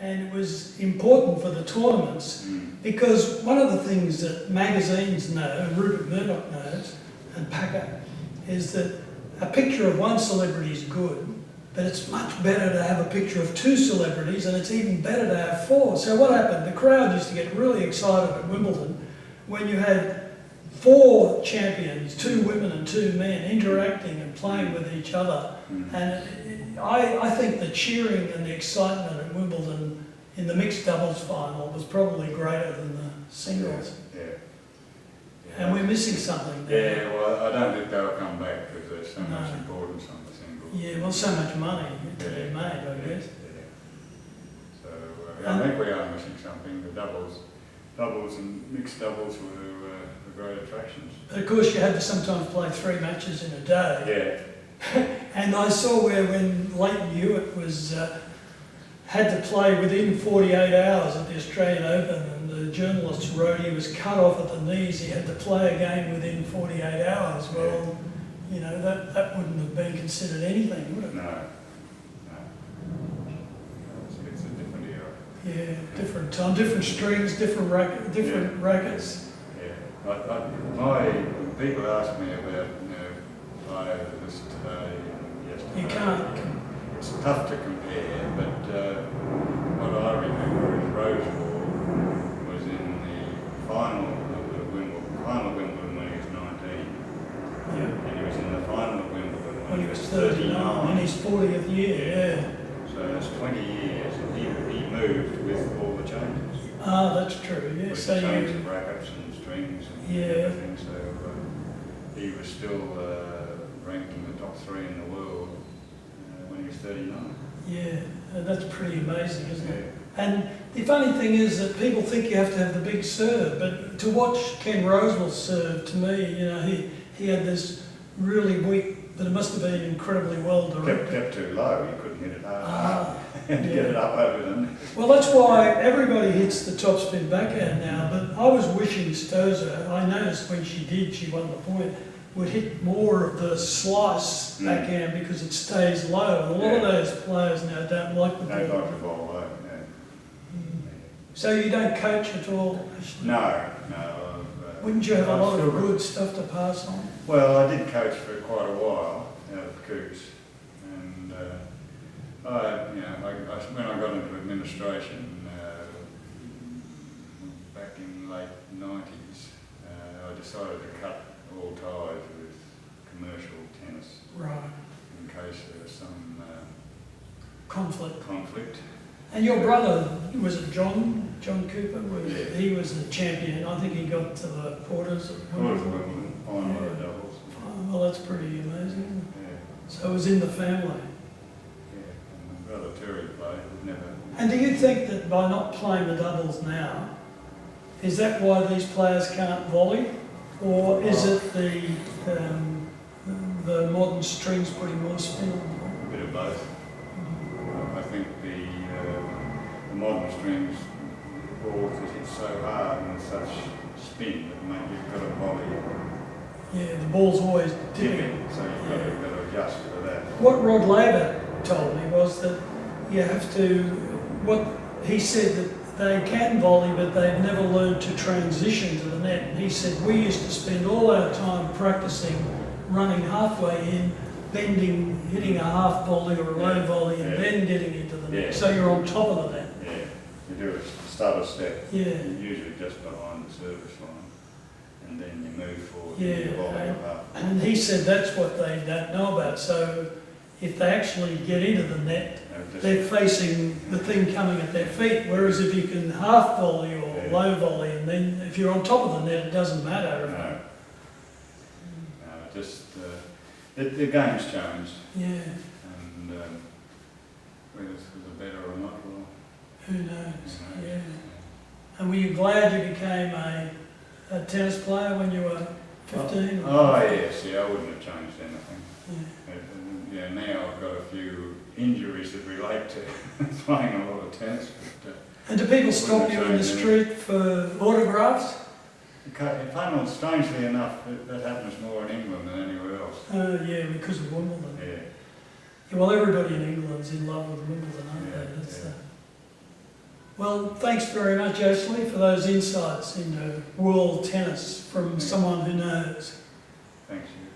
and it was important for the tournaments because one of the things that magazines know, and Rupert Murdoch knows, and Packer, is that a picture of one celebrity is good, but it's much better to have a picture of two celebrities, and it's even better to have four. So what happened? The crowd used to get really excited at Wimbledon when you had four champions, two women and two men, interacting and playing with each other. And I think the cheering and the excitement at Wimbledon in the mixed doubles final was probably greater than the singles. Yeah. And we're missing something there. Yeah, well, I don't think they'll come back because there's so much importance on the singles. Yeah, well, so much money to be made, I guess. Yeah. So I think we are missing something. The doubles and mixed doubles were great attractions. But of course, you had to sometimes play 3 matches in a day. Yeah. And I saw when Leighton Hewitt was had to play within 48 hours at the Australian Open, and the journalists wrote he was cut off at the knees. He had to play again within 48 hours. Well, you know, that wouldn't have been considered anything, would it? No. It's a different era. Yeah, different time, different strings, different rackets. People ask me about players today and yesterday. You can't. It's tough to compare, but what I remember is Rosewall was in the final of Wimbledon when he was 19. Yeah. And he was in the final of Wimbledon When he was 39, in his 40th year, yeah. So that's 20 years, and he moved with all the changes. Ah, that's true, yeah. With So the change of rackets and strings and everything, so he was still ranked in the top 3 in the world when he was 39. Yeah, that's pretty amazing, isn't it? And the funny thing is that people think you have to have the big serve, but to watch Ken Rosewall serve, to me, you know, he had this really weak, but it must have been incredibly well directed. Kept too low, you couldn't hit it hard. And get it up over them. Well, that's why everybody hits the topspin backhand now, but I was wishing Stosur, I noticed when she did, she won the point, would hit more of the slice backhand because it stays low. And a lot of those players now don't like the ball. Don't like the ball low, So you don't coach at all, actually? No. Wouldn't you have a lot of good stuff to pass on? Well, I did coach for quite a while out of Coots, and when I got into administration back in the late 90s, I decided to cut all ties with commercial tennis. Right. In case there was some conflict. And your brother, was it John Cooper? He was a champion. I think he got to the quarters of Wimbledon. Final of doubles. Well, that's pretty amazing. Yeah. So it was in the family. Yeah, and my brother Terry played, never. And do you think that by not playing the doubles now, is that why these players can't volley? Or is it the modern strings putting more spin on them? A bit of both. I think the modern strings balls is hit so hard and with such spin that you've got to volley. Yeah, the ball's always dipping. So you've got to adjust for that. What Rod Laver told me was that you have to, he said that they can volley, but they've never learned to transition to the net. And he said, we used to spend all our time practicing running halfway in, bending, hitting a half volley or a low volley, and then getting into the net. So you're on top of the net. Yeah, you do a stutter step. Yeah. Usually just behind the service line. And then you move forward. Yeah, and he said that's what they don't know about. So if they actually get into the net, they're facing the thing coming at their feet. Whereas if you can half volley or low volley, and then if you're on top of the net, it doesn't matter. The game's changed. Yeah. And whether it's for the better or not, well, who knows? Yeah. And were you glad you became a tennis player when you were 15? Yes, I wouldn't have changed anything. Yeah. Now I've got a few injuries that relate to playing a lot of tennis. But, and do people stop you in the street for autographs? Strangely enough, that happens more in England than anywhere else. Yeah, because of Wimbledon. Yeah. Well, everybody in England's in love with Wimbledon, aren't they? Well, thanks very much, Ashley, for those insights into world tennis from someone who knows. Thanks, Hugh.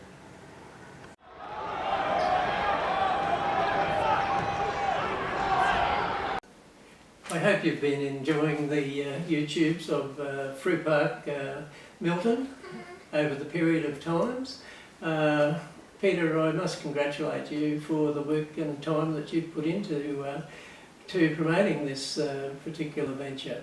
I hope you've been enjoying the YouTubes of Frew Park, Milton, over the period of times. Peter, I must congratulate you for the work and time that you've put into to promoting this particular venture.